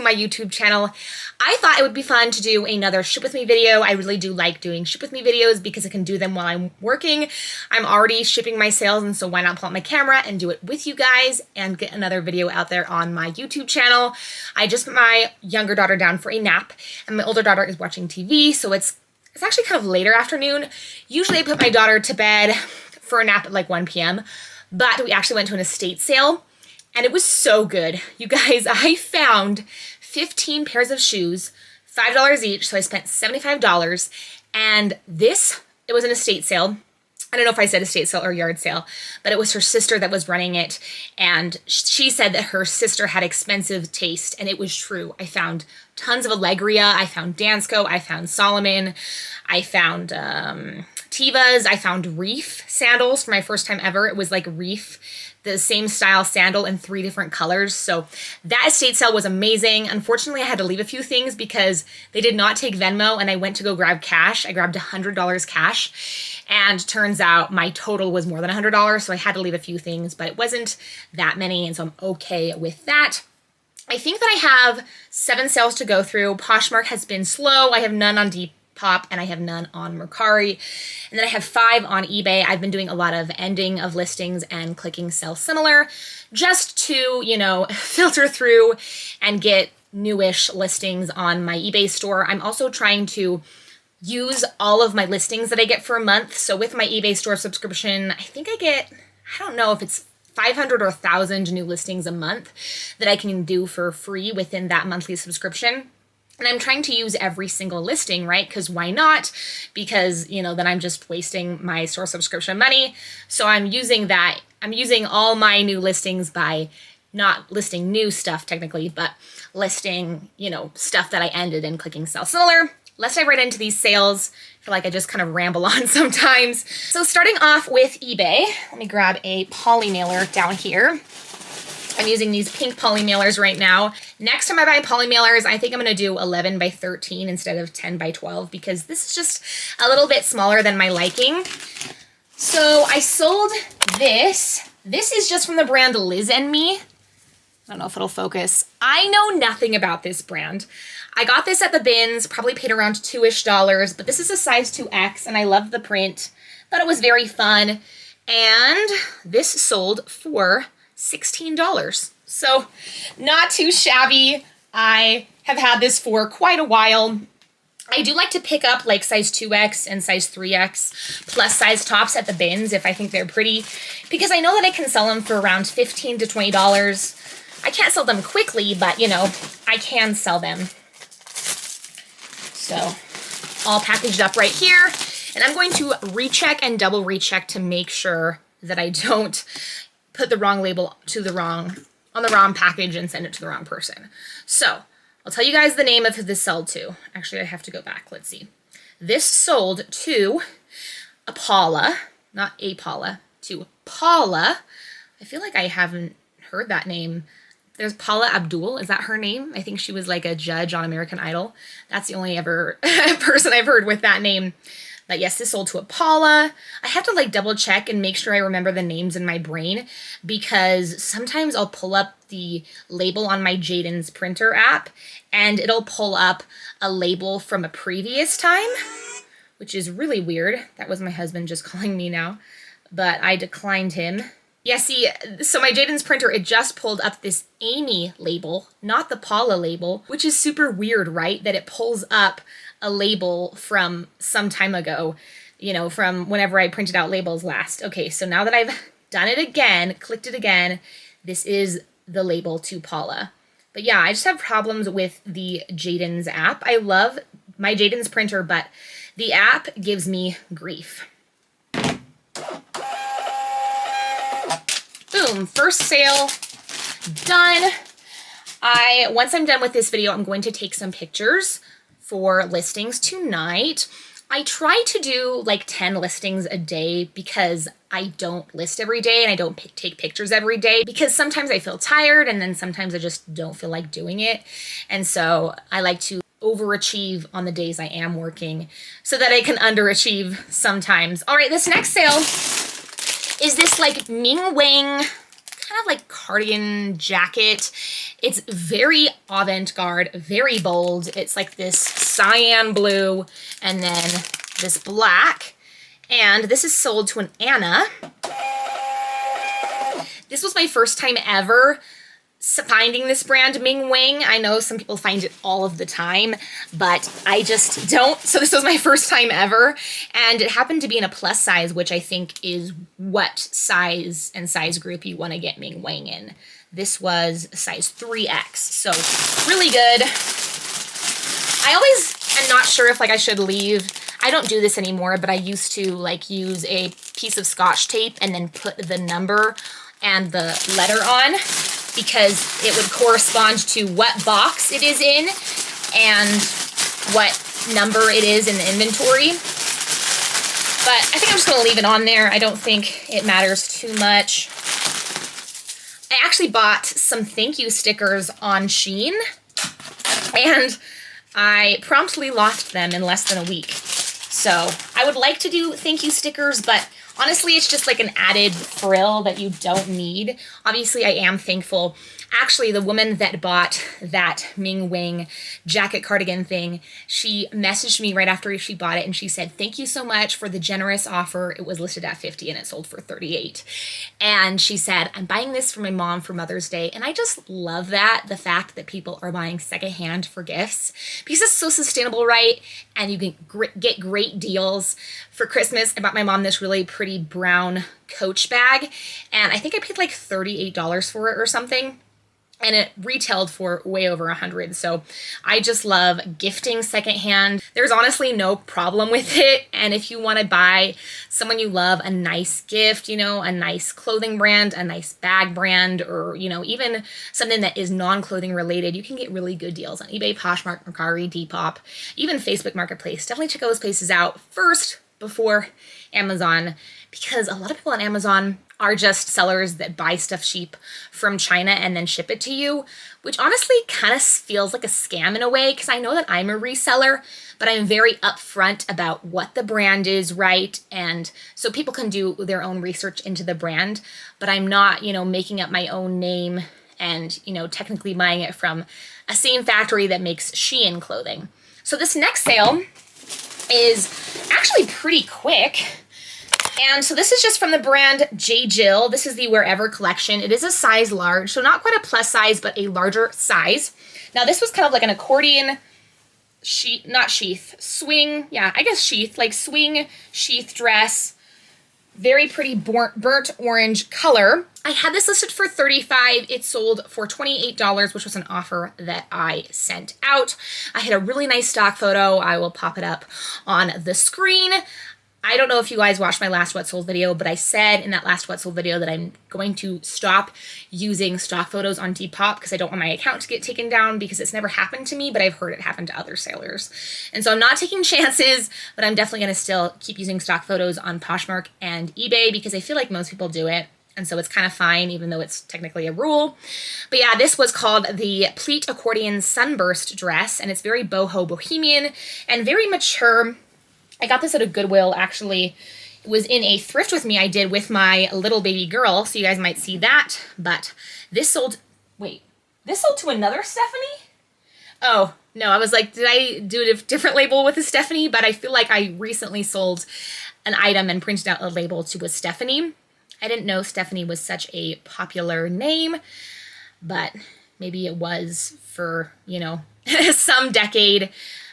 my YouTube channel. I thought it would be fun to do another ship with me video. I really do like doing ship with me videos because I can do them while I'm working. I'm already shipping my sales, and so why not pull out my camera and do it with you guys and get another video out there on my YouTube channel. I just put my younger daughter down for a nap, and my older daughter is watching TV, so it's actually kind of later afternoon. Usually I put my daughter to bed for a nap at like 1 p.m., but we actually went to an estate sale, and it was so good. You guys, I found 15 pairs of shoes, $5 each, so I spent $75, and it was an estate sale. I don't know if I said estate sale or yard sale, but it was her sister that was running it, and she said that her sister had expensive taste, and it was true. I found tons of Allegria, I found Dansko, I found Solomon, I found Tevas, I found Reef sandals for my first time ever. It was like Reef, the same style sandal in 3 different colors. So that estate sale was amazing. Unfortunately, I had to leave a few things because they did not take Venmo, and I went to go grab cash. I grabbed $100 cash, and turns out my total was more than $100, so I had to leave a few things, but it wasn't that many, and so I'm okay with that. I think that I have 7 sales to go through. Poshmark has been slow. I have none on Depop, and I have none on Mercari. And then I have 5 on eBay. I've been doing a lot of ending of listings and clicking sell similar just to, filter through and get newish listings on my eBay store. I'm also trying to use all of my listings that I get for a month. So with my eBay store subscription, I think I don't know if it's 500 or 1,000 new listings a month that I can do for free within that monthly subscription. And I'm trying to use every single listing, right? Because why not? Because, then I'm just wasting my store subscription money. So I'm using that. I'm using all my new listings by not listing new stuff technically, but listing, stuff that I ended and clicking sell similar. Let's dive right into these sales. I feel like I just kind of ramble on sometimes. So starting off with eBay, let me grab a poly mailer down here. I'm using these pink poly mailers right now. Next time I buy poly mailers, I think I'm gonna do 11 by 13 instead of 10 by 12 because this is just a little bit smaller than my liking. So I sold this. This is just from the brand Liz and Me. I don't know if it'll focus. I know nothing about this brand. I got this at the bins, probably paid around $2-ish, but this is a size 2X, and I love the print. Thought it was very fun, and this sold for $16. So not too shabby. I have had this for quite a while. I do like to pick up like size 2X and size 3X plus size tops at the bins if I think they're pretty, because I know that I can sell them for around $15 to $20. I can't sell them quickly, but I can sell them. So all packaged up right here. And I'm going to recheck and double recheck to make sure that I don't put the wrong label on the wrong package and send it to the wrong person. So I'll tell you guys the name of who this sold to. Actually, I have to go back. Let's see. This sold to Paula, not a Paula, to Paula. I feel like I haven't heard that name. There's Paula Abdul. Is that her name? I think she was like a judge on American Idol. That's the only ever person I've heard with that name. But yes, this sold to a Paula. I have to like double check and make sure I remember the names in my brain, because sometimes I'll pull up the label on my Jaden's printer app and it'll pull up a label from a previous time, which is really weird. That was my husband just calling me now, but I declined him. Yeah, see, so my Jaden's printer, it just pulled up this Amy label, not the Paula label, which is super weird, right? That it pulls up a label from some time ago, from whenever I printed out labels last. Okay, so now that I've done it again, clicked it again, this is the label to Paula. But yeah, I just have problems with the Jaden's app. I love my Jaden's printer, but the app gives me grief. Boom, first sale done. Once I'm done with this video, I'm going to take some pictures for listings tonight. I try to do like 10 listings a day because I don't list every day and I don't take pictures every day, because sometimes I feel tired and then sometimes I just don't feel like doing it. And so I like to overachieve on the days I am working so that I can underachieve sometimes. All right, this next sale is this like Ming Wang kind of like cardigan jacket. It's very avant-garde, very bold. It's like this cyan blue and then this black. And this is sold to an Anna. This was my first time ever finding this brand, Ming Wang. I know some people find it all of the time, but I just don't. So this was my first time ever, and it happened to be in a plus size, which I think is what size and size group you want to get Ming Wang in. This was size 3X, so really good. I always am not sure if like I should leave. I don't do this anymore, but I used to like use a piece of Scotch tape and then put the number and the letter on, because it would correspond to what box it is in and what number it is in the inventory. But I think I'm just gonna leave it on there. I don't think it matters too much. I actually bought some thank you stickers on Shein, and I promptly lost them in less than a week. So I would like to do thank you stickers, but honestly, it's just like an added frill that you don't need. Obviously, I am thankful. Actually, the woman that bought that Ming Wang jacket cardigan thing, she messaged me right after she bought it and she said, "Thank you so much for the generous offer. It was listed at 50 and it sold for 38. And she said, "I'm buying this for my mom for Mother's Day." And I just love that, the fact that people are buying secondhand for gifts, because it's so sustainable, right? And you can get great deals. For Christmas, I bought my mom this really pretty brown Coach bag, and I think I paid like $38 for it or something. And it retailed for way over $100. So I just love gifting secondhand. There's honestly no problem with it. And if you want to buy someone you love a nice gift, you know, a nice clothing brand, a nice bag brand, or, you know, even something that is non-clothing related, you can get really good deals on eBay, Poshmark, Mercari, Depop, even Facebook Marketplace. Definitely check those places out first before Amazon, because a lot of people on Amazon are just sellers that buy stuff cheap from China and then ship it to you, which honestly kind of feels like a scam in a way, because I know that I'm a reseller, but I'm very upfront about what the brand is, right? And so people can do their own research into the brand, but I'm not, you know, making up my own name and, you know, technically buying it from a same factory that makes Shein clothing. So this next sale is actually pretty quick. And so this is just from the brand J. Jill. This is the Wherever collection. It is a size large, so not quite a plus size, but a larger size. Now this was kind of like an accordion sheath, not sheath, swing, yeah, I guess sheath, like swing sheath dress. Very pretty burnt orange color. I had this listed for $35. It sold for $28, which was an offer that I sent out. I had a really nice stock photo. I will pop it up on the screen. I don't know if you guys watched my last what sold video, but I said in that last what sold video that I'm going to stop using stock photos on Depop because I don't want my account to get taken down, because it's never happened to me, but I've heard it happen to other sellers. And so I'm not taking chances, but I'm definitely going to still keep using stock photos on Poshmark and eBay, because I feel like most people do it. And so it's kind of fine, even though it's technically a rule. But yeah, this was called the Pleat Accordion Sunburst Dress, and it's very boho bohemian and very mature. I got this at a Goodwill, actually. It was in a thrift with me I did with my little baby girl, so you guys might see that. But this sold, wait, this sold to another Stephanie? Oh, no, I was like, did I do a different label with a Stephanie? But I feel like I recently sold an item and printed out a label to a Stephanie. I didn't know Stephanie was such a popular name, but maybe it was for, you know, some decade.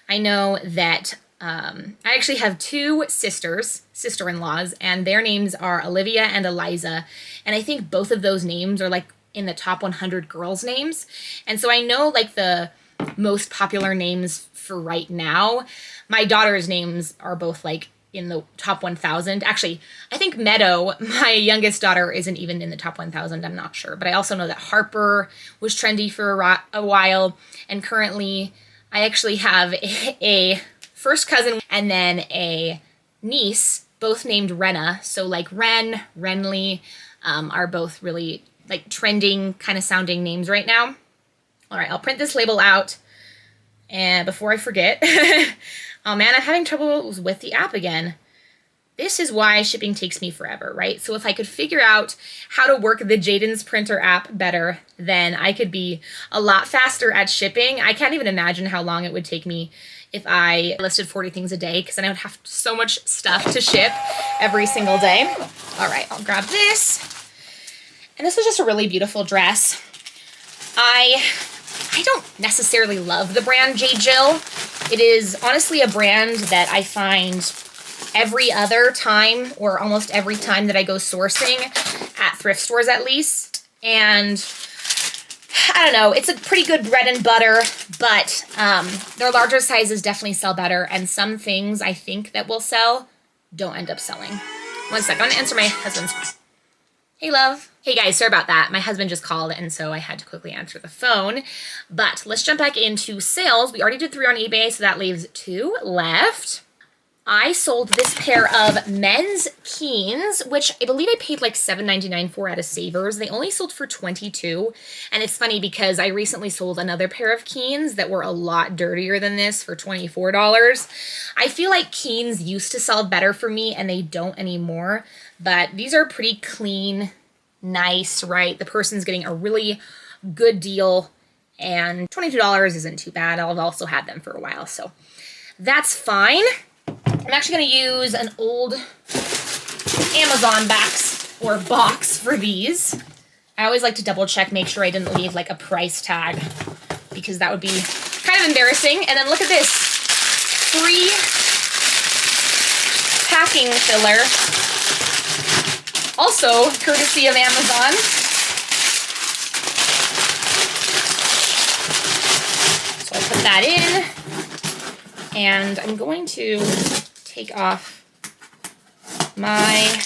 I know that I actually have two sister-in-laws, and their names are Olivia and Eliza. And I think both of those names are like in the top 100 girls' names. And so I know like the most popular names for right now. My daughter's names are both like in the top 1,000. Actually, I think Meadow, my youngest daughter, isn't even in the top 1,000. I'm not sure. But I also know that Harper was trendy for a while. And currently, I actually have a first cousin and then a niece, both named Renna. So like Renly are both really like trending kind of sounding names right now. All right, I'll print this label out. And before I forget, oh man, I'm having trouble with the app again. This is why shipping takes me forever, right? So if I could figure out how to work the Jaden's Printer app better, then I could be a lot faster at shipping. I can't even imagine how long it would take me if I listed 40 things a day, because then I would have so much stuff to ship every single day. All right, I'll grab this. And this was just a really beautiful dress. I don't necessarily love the brand J. Jill. It is honestly a brand that I find every other time, or almost every time that I go sourcing at thrift stores at least. And I don't know, it's a pretty good bread and butter, but their larger sizes definitely sell better, and some things I think that will sell don't end up selling. One sec, I'm gonna answer my husband's phone. Hey, love. Hey guys, sorry about that. My husband just called, and so I had to quickly answer the phone. But let's jump back into sales. We already did 3 on eBay, so that leaves 2 left. I sold this pair of men's Keens, which I believe I paid like $7.99 for at a Savers. They only sold for $22. And it's funny because I recently sold another pair of Keens that were a lot dirtier than this for $24. I feel like Keens used to sell better for me and they don't anymore. But these are pretty clean, nice, right? The person's getting a really good deal, and $22 isn't too bad. I've also had them for a while, so that's fine. I'm actually going to use an old Amazon box for these. I always like to double check, make sure I didn't leave like a price tag, because that would be kind of embarrassing. And then look at this, free packing filler, also courtesy of Amazon. So I put that in, and I'm going to take off my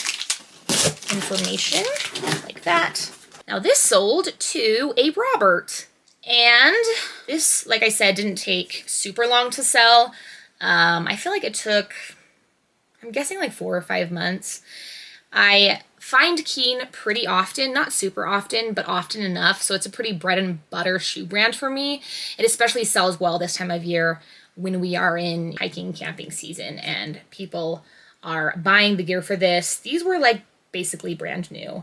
information like that. Now this sold to a Robert, and this, like I said, didn't take super long to sell. I feel like it took, I'm guessing like 4 or 5 months. I find Keen pretty often, not super often, but often enough. So it's a pretty bread and butter shoe brand for me. It especially sells well this time of year when we are in hiking camping season and people are buying the gear for this. These were like basically brand new.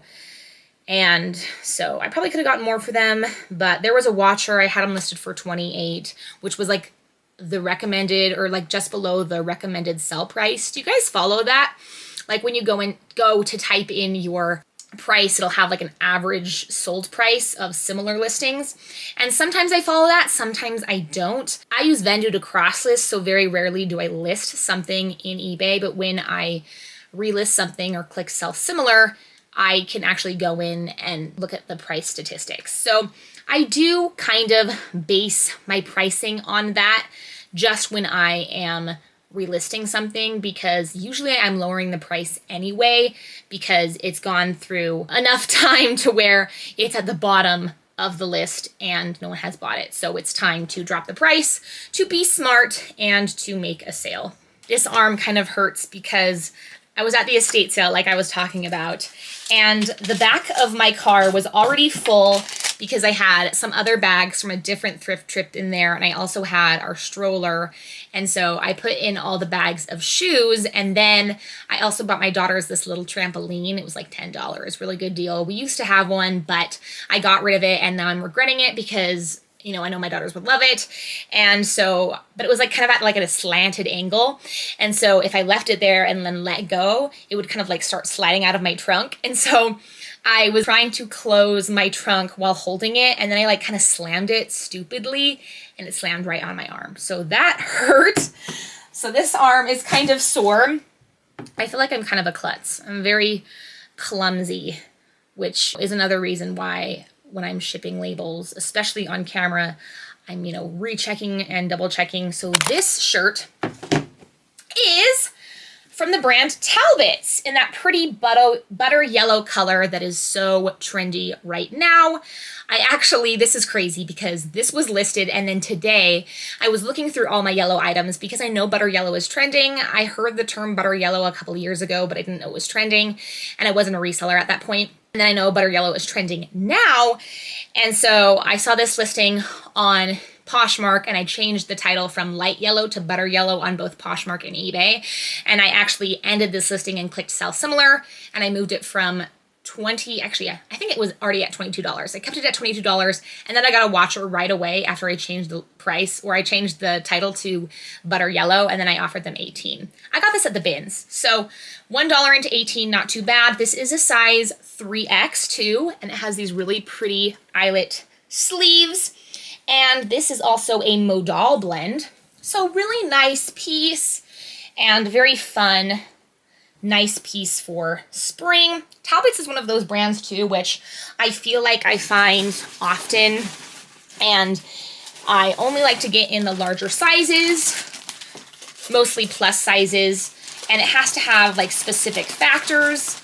And so I probably could have gotten more for them, but there was a watcher, I had them listed for $28, which was like the recommended, or like just below the recommended sell price. Do you guys follow that? Like when you go to type in your price, it'll have like an average sold price of similar listings. And sometimes I follow that, sometimes I don't. I use Vendu to cross list, so very rarely do I list something in eBay, but when I relist something or click sell similar, I can actually go in and look at the price statistics. So I do kind of base my pricing on that just when I am relisting something, because usually I'm lowering the price anyway because it's gone through enough time to where it's at the bottom of the list and no one has bought it. So it's time to drop the price, to be smart, and to make a sale. This arm kind of hurts because I was at the estate sale like I was talking about, and the back of my car was already full because I had some other bags from a different thrift trip in there, and I also had our stroller. And so I put in all the bags of shoes, and then I also bought my daughters this little trampoline. It was like $10, really good deal. We used to have one, but I got rid of it, and now I'm regretting it because, you know, I know my daughters would love it. And so, but it was like kind of at a slanted angle. And so if I left it there and then let go, it would kind of like start sliding out of my trunk. And so I was trying to close my trunk while holding it, and then I like kind of slammed it stupidly, and it slammed right on my arm. So that hurt. So this arm is kind of sore. I feel like I'm kind of a klutz. I'm very clumsy, which is another reason why when I'm shipping labels, especially on camera, I'm, you know, rechecking and double checking. So this shirt is from the brand Talbot's in that pretty butter yellow color that is so trendy right now. This is crazy because this was listed, and then today I was looking through all my yellow items because I know butter yellow is trending. I heard the term butter yellow a couple of years ago, but I didn't know it was trending, and I wasn't a reseller at that point. And then I know butter yellow is trending now. And so I saw this listing on Poshmark and I changed the title from light yellow to butter yellow on both Poshmark and eBay. And I actually ended this listing and clicked sell similar. And I moved it from actually, I think it was already at $22. I kept it at $22 and then I got a watcher right away after I changed the price, or I changed the title to butter yellow, and then I offered them 18. I got this at the bins. So $1 into 18, not too bad. This is a size 3X too, and it has these really pretty eyelet sleeves. And this is also a modal blend. So really nice piece and very fun. Nice piece for spring. Talbot's is one of those brands too, which I feel like I find often, and I only like to get in the larger sizes, mostly plus sizes, and it has to have like specific factors.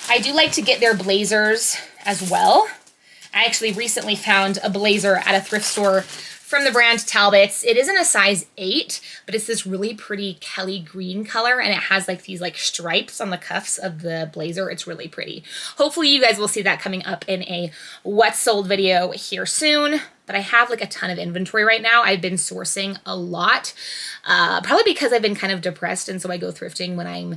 I do like to get their blazers as well. I actually recently found a blazer at a thrift store from the brand Talbot's. It isn't a size 8, but it's this really pretty Kelly green color, and it has like these like stripes on the cuffs of the blazer. It's really pretty. Hopefully you guys will see that coming up in a what's sold video here soon, but I have like a ton of inventory right now. I've been sourcing a lot, probably because I've been kind of depressed, and so I go thrifting when I'm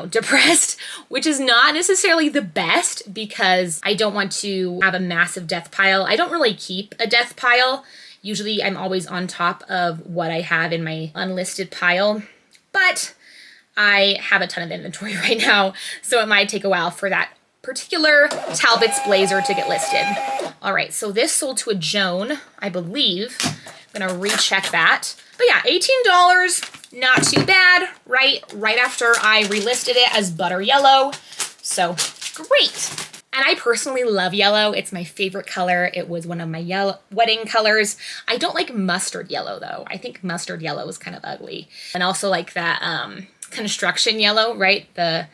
depressed, which is not necessarily the best because I don't want to have a massive death pile. I don't really keep a death pile. Usually I'm always on top of what I have in my unlisted pile, but I have a ton of inventory right now, so it might take a while for that particular Talbot's blazer to get listed. All right, so this sold to a Joan, I believe. I'm gonna recheck that. But yeah, $18, not too bad, right after I relisted it as butter yellow, so great. And I personally love yellow. It's my favorite color. It was one of my wedding colors. I don't like mustard yellow though. I think mustard yellow is kind of ugly. And also like that construction yellow, right? The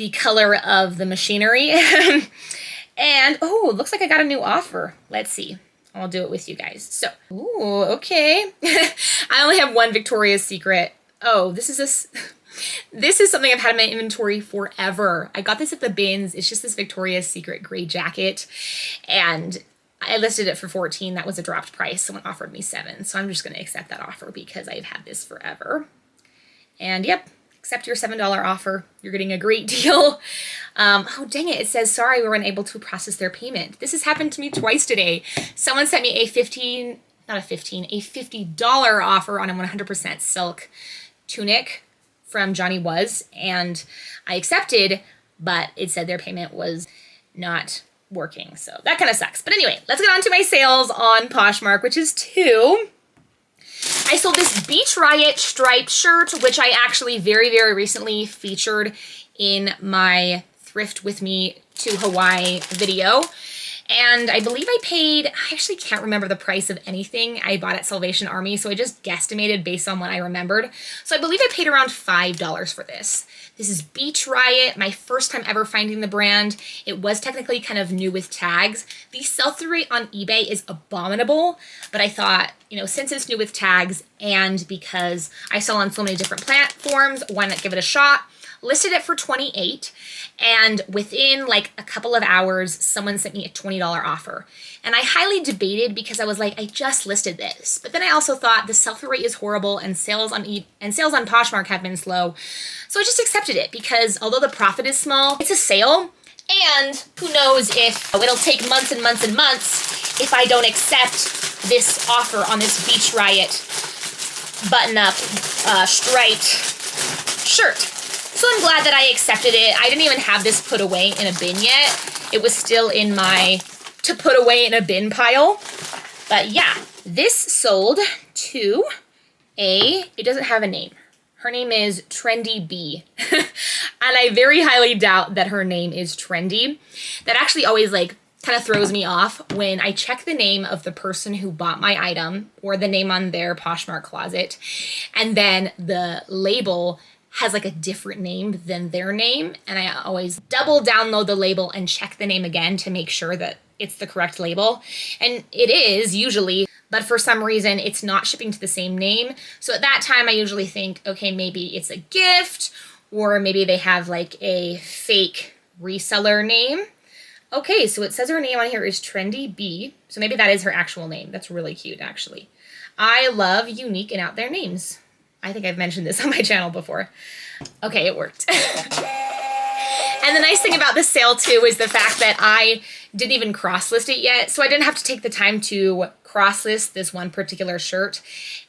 color of the machinery. And oh, it looks like I got a new offer. Let's see. I'll do it with you guys. So, ooh, okay. I only have one Victoria's Secret. Oh, this is something I've had in my inventory forever. I got this at the bins. It's just this Victoria's Secret gray jacket, and I listed it for 14. That was a dropped price. Someone offered me 7, so I'm just going to accept that offer because I've had this forever. And yep, accept your $7 offer. You're getting a great deal. Oh, dang it. It says, sorry, we were unable to process their payment. This has happened to me twice today. Someone sent me a $50 offer on a 100% silk tunic from Johnny Was, and I accepted, but it said their payment was not working. So that kind of sucks. But anyway, let's get on to my sales on Poshmark, which is 2. I sold this Beach Riot striped shirt, which I actually very, very recently featured in my Thrift With Me to Hawaii video. And I believe I actually can't remember the price of anything I bought at Salvation Army, so I just guesstimated based on what I remembered. So I believe I paid around $5 for this. This is Beach Riot, my first time ever finding the brand. It was technically kind of new with tags. The sell-through rate on eBay is abominable, but I thought, since it's new with tags and because I sell on so many different platforms, why not give it a shot? Listed it for $28, and within like a couple of hours, someone sent me a $20 offer. And I highly debated because I was like, I just listed this. But then I also thought the sell-through rate is horrible and sales on Poshmark have been slow. So I just accepted it because although the profit is small, it's a sale. And who knows if it'll take months and months and months if I don't accept this offer on this Beach Riot button-up striped shirt. So I'm glad that I accepted it. I didn't even have this put away in a bin yet. It was still in my to put away in a bin pile. But yeah, this sold to it doesn't have a name. Her name is Trendy B. And I very highly doubt that her name is Trendy. That actually always kind of throws me off when I check the name of the person who bought my item or the name on their Poshmark closet, and then the label has a different name than their name, and I always double download the label and check the name again to make sure that it's the correct label. And it is usually, but for some reason it's not shipping to the same name. So at that time I usually think, okay, maybe it's a gift, or maybe they have a fake reseller name. Okay, so it says her name on here is Trendy B. So maybe that is her actual name. That's really cute, actually. I love unique and out there names. I think I've mentioned this on my channel before. Okay, it worked. And the nice thing about this sale too is the fact that I didn't even cross-list it yet, so I didn't have to take the time to cross-list this one particular shirt.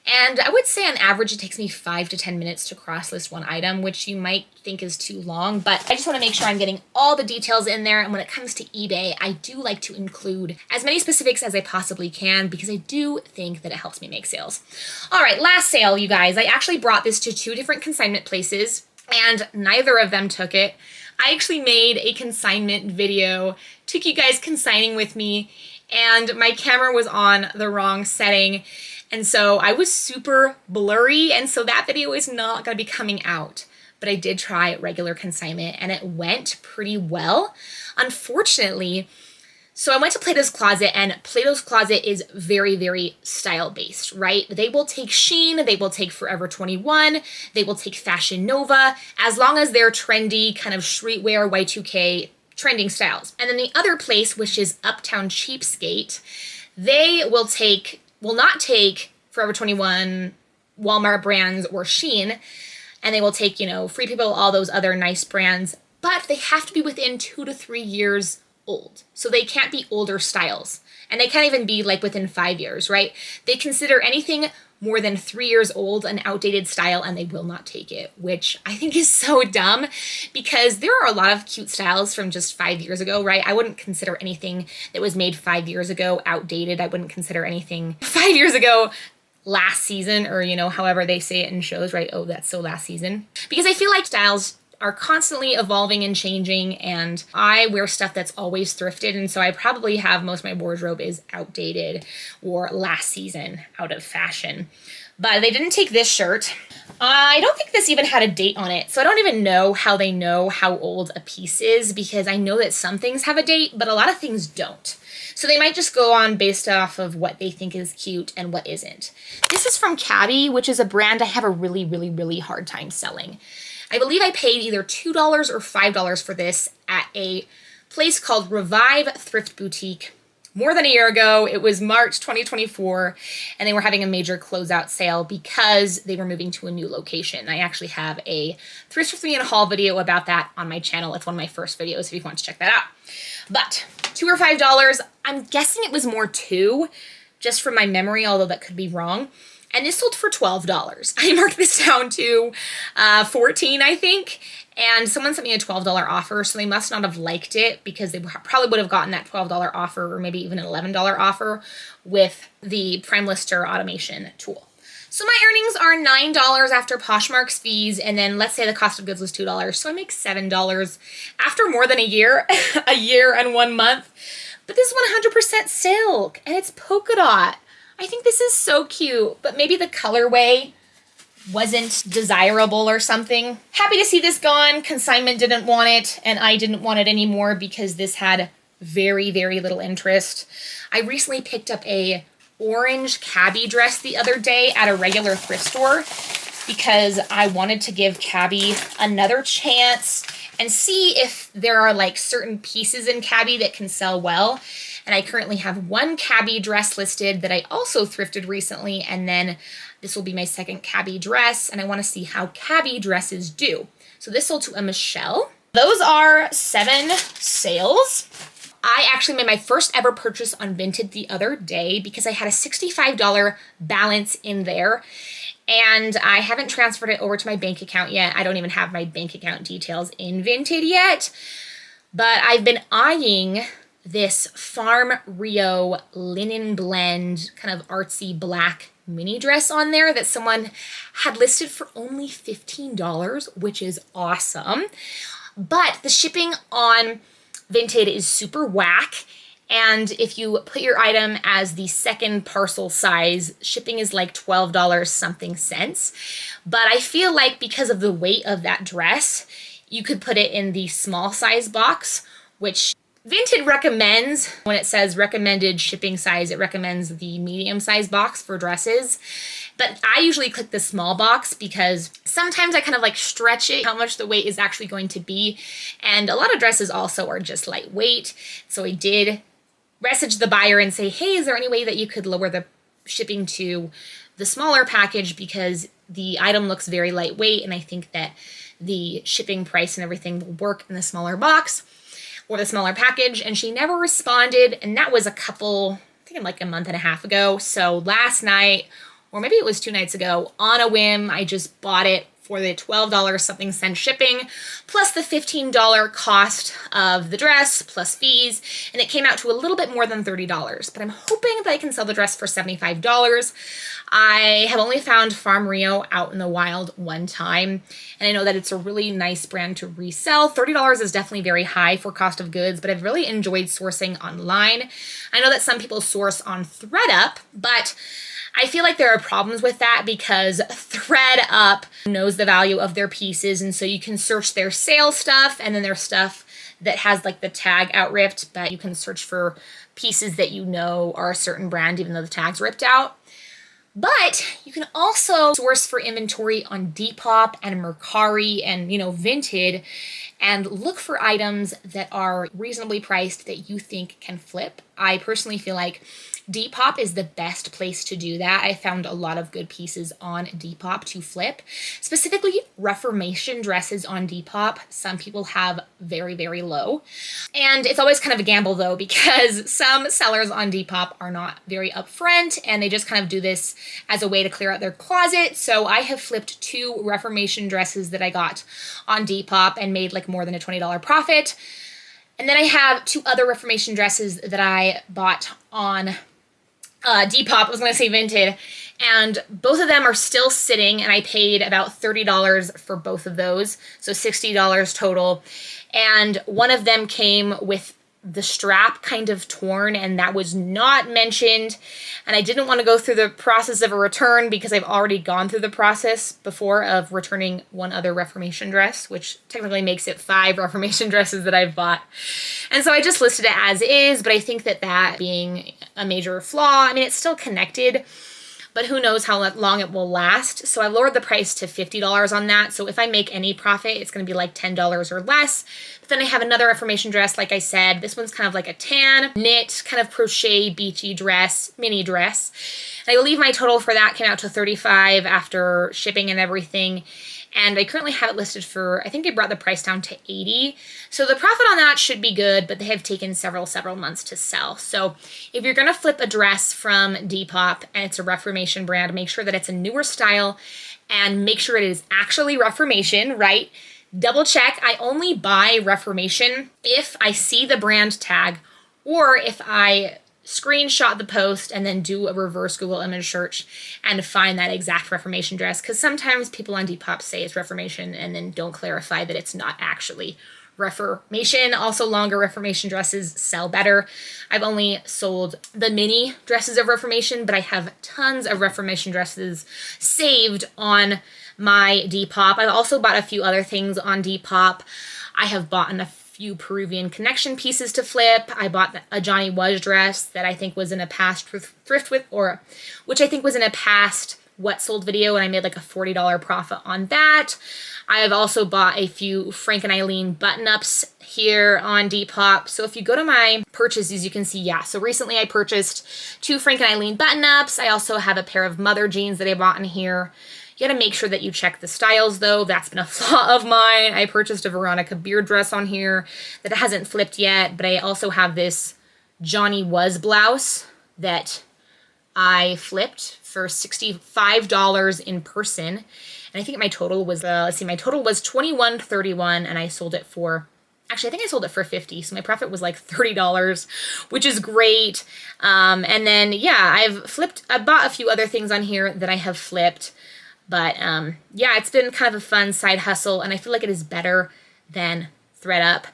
And I would say on average it takes me 5 to 10 minutes to cross-list one item, which you might think is too long, but I just want to make sure I'm getting all the details in there. And when it comes to eBay, I do like to include as many specifics as I possibly can because I do think that it helps me make sales. All right, last sale, you guys. I actually brought this to 2 different consignment places and neither of them took it. I actually made a consignment video, took you guys consigning with me, and my camera was on the wrong setting. And so I was super blurry, and so that video is not going to be coming out. But I did try regular consignment, and it went pretty well. Unfortunately, so I went to Plato's Closet, and Plato's Closet is very, very style-based, right? They will take Shein, they will take Forever 21, they will take Fashion Nova, as long as they're trendy, kind of streetwear, Y2K, trending styles. And then the other place, which is Uptown Cheapskate, they will not take Forever 21, Walmart brands, or Shein, and they will take, Free People, all those other nice brands, but they have to be within 2 to 3 years old. So they can't be older styles. And they can't even be like within 5 years, right? They consider anything more than 3 years old an outdated style and they will not take it, which I think is so dumb because there are a lot of cute styles from just 5 years ago, right? I wouldn't consider anything that was made 5 years ago outdated. I wouldn't consider anything 5 years ago last season or, however they say it in shows, right? Oh, that's so last season. Because I feel like styles are constantly evolving and changing, and I wear stuff that's always thrifted, and so I probably have most of my wardrobe is outdated or last season, out of fashion. But they didn't take this shirt. I don't think this even had a date on it, so I don't even know how old a piece is because I know that some things have a date, but a lot of things don't. So they might just go on based off of what they think is cute and what isn't. This is from Shabby, which is a brand I have a really, really, really hard time selling. I believe I paid either $2 or $5 for this at a place called Revive Thrift Boutique more than a year ago. It was March 2024, and they were having a major closeout sale because they were moving to a new location. I actually have a Thrift with Me and haul video about that on my channel. It's one of my first videos if you want to check that out. But $2 or $5, I'm guessing it was more $2, just from my memory, although that could be wrong. And this sold for $12. I marked this down to $14, I think. And someone sent me a $12 offer, so they must not have liked it because they probably would have gotten that $12 offer or maybe even an $11 offer with the Prime Lister automation tool. So my earnings are $9 after Poshmark's fees, and then let's say the cost of goods was $2, so I make $7 after more than a year, a year and 1 month. But this is 100% silk, and it's polka dot. I think this is so cute, but maybe the colorway wasn't desirable or something. Happy to see this gone. Consignment didn't want it, and I didn't want it anymore because this had very, very little interest. I recently picked up a orange cabbie dress the other day at a regular thrift store because I wanted to give cabbie another chance and see if there are like certain pieces in cabbie that can sell well. And I currently have one cabbie dress listed that I also thrifted recently, and then this will be my second cabbie dress, and I want to see how cabbie dresses do. So this sold to a Michelle. Those are 7 sales. I actually made my first ever purchase on Vinted the other day because I had a $65 balance in there, and I haven't transferred it over to my bank account yet. I don't even have my bank account details in Vinted yet, but I've been eyeing this Farm Rio linen blend, kind of artsy black mini dress on there that someone had listed for only $15, which is awesome. But the shipping on Vinted is super whack. And if you put your item as the second parcel size, shipping is like $12 something cents. But I feel like because of the weight of that dress, you could put it in the small size box, which Vinted recommends. When it says recommended shipping size, it recommends the medium size box for dresses. But I usually click the small box because sometimes I kind of like stretch it, how much the weight is actually going to be. And a lot of dresses also are just lightweight. So I did message the buyer and say, hey, is there any way that you could lower the shipping to the smaller package, because the item looks very lightweight and I think that the shipping price and everything will work in the smaller box or the smaller package. And she never responded, and that was I think like a month and a half ago. So last night, or maybe it was 2 nights ago, on a whim, I just bought it for the $12 something cent shipping, plus the $15 cost of the dress, plus fees, and it came out to a little bit more than $30. But I'm hoping that I can sell the dress for $75. I have only found Farm Rio out in the wild one time, and I know that it's a really nice brand to resell. $30 is definitely very high for cost of goods, but I've really enjoyed sourcing online. I know that some people source on ThreadUp, but I feel like there are problems with that because ThreadUp knows the value of their pieces, and so you can search their sale stuff and then their stuff that has like the tag out ripped, but you can search for pieces that you know are a certain brand even though the tag's ripped out. But you can also source for inventory on Depop and Mercari and, Vinted, and look for items that are reasonably priced that you think can flip. I personally feel like Depop is the best place to do that. I found a lot of good pieces on Depop to flip, specifically Reformation dresses on Depop. Some people have very, very low. And it's always kind of a gamble though, because some sellers on Depop are not very upfront and they just kind of do this as a way to clear out their closet. So I have flipped 2 Reformation dresses that I got on Depop and made like more than a $20 profit. And then I have 2 other Reformation dresses that I bought on Depop, I was going to say Vinted, and both of them are still sitting, and I paid about $30 for both of those, so $60 total. And one of them came with the strap kind of torn, and that was not mentioned, and I didn't want to go through the process of a return because I've already gone through the process before of returning one other Reformation dress, which technically makes it 5 Reformation dresses that I've bought. And so I just listed it as is, but I think that being a major flaw, it's still connected, but who knows how long it will last. So I lowered the price to $50 on that. So if I make any profit, it's going to be like $10 or less. But then I have another Reformation dress, like I said. This one's kind of like a tan, knit, kind of crochet, beachy dress, mini dress. And I believe my total for that came out to $35 after shipping and everything. And I currently have it listed for, I think I brought the price down to $80. So the profit on that should be good, but they have taken several months to sell. So if you're going to flip a dress from Depop and it's a Reformation brand, make sure that it's a newer style and make sure it is actually Reformation, right? Double check. I only buy Reformation if I see the brand tag or if I screenshot the post and then do a reverse Google image search and find that exact Reformation dress, because sometimes people on Depop say it's Reformation and then don't clarify that it's not actually Reformation. Also, longer Reformation dresses sell better. I've only sold the mini dresses of Reformation, but I have tons of Reformation dresses saved on my Depop. I've also bought a few other things on Depop. I have bought a few Peruvian connection pieces to flip. I bought a Johnny Was dress that I think was in a past thrift with, or which I think was in a past what sold video, and I made like a $40 profit on that. I have also bought a few Frank and Eileen button-ups here on Depop. So if you go to my purchases, you can see, so recently I purchased 2 Frank and Eileen button-ups. I also have a pair of mother jeans that I bought in here. You gotta make sure that you check the styles though. That's been a flaw of mine. I purchased a Veronica Beard dress on here that hasn't flipped yet, but I also have this Johnny Was blouse that I flipped for $65 in person. And I think my total was, my total was $21.31 and I sold it for, actually I think I sold it for $50. So my profit was like $30, which is great. And then, I bought a few other things on here that I have flipped. But it's been kind of a fun side hustle, and I feel like it is better than ThreadUp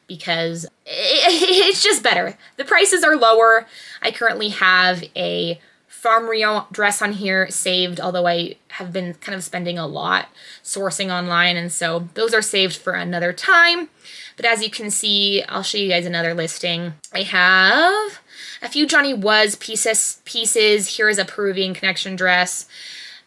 because it's just better. The prices are lower. I currently have a Farm Rio dress on here saved, although I have been kind of spending a lot sourcing online, and so those are saved for another time. But as you can see, I'll show you guys another listing. I have a few Johnny Was pieces. Here is a Peruvian connection dress.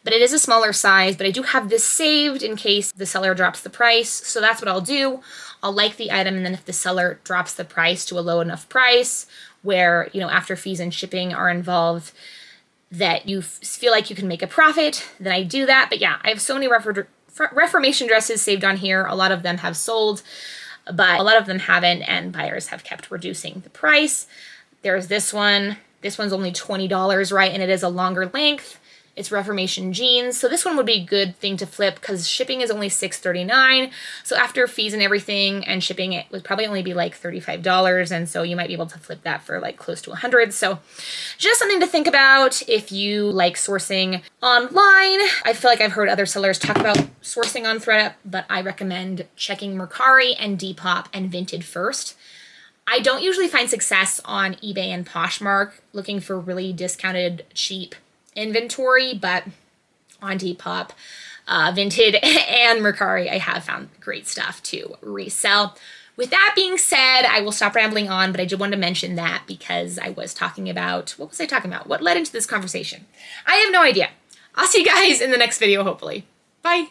but it is a smaller size, but I do have this saved in case the seller drops the price. So that's what I'll do. I'll like the item, and then if the seller drops the price to a low enough price where, you know, after fees and shipping are involved, that you feel like you can make a profit, then I do that. But yeah, I have so many Reformation dresses saved on here. A lot of them have sold, but a lot of them haven't, and buyers have kept reducing the price. There's this one. This one's only $20, right? And it is a longer length. It's Reformation jeans. So this one would be a good thing to flip because shipping is only $6.39. So after fees and everything and shipping, it would probably only be like $35. And so you might be able to flip that for like close to $100. So just something to think about if you like sourcing online. I feel like I've heard other sellers talk about sourcing on ThredUp, but I recommend checking Mercari and Depop and Vinted first. I don't usually find success on eBay and Poshmark looking for really discounted, cheap inventory, but on Depop, Vinted, and Mercari, I have found great stuff to resell. With that being said, I will stop rambling on, but I did want to mention that because I was talking about, what was I talking about? What led into this conversation? I have no idea. I'll see you guys in the next video, hopefully. Bye.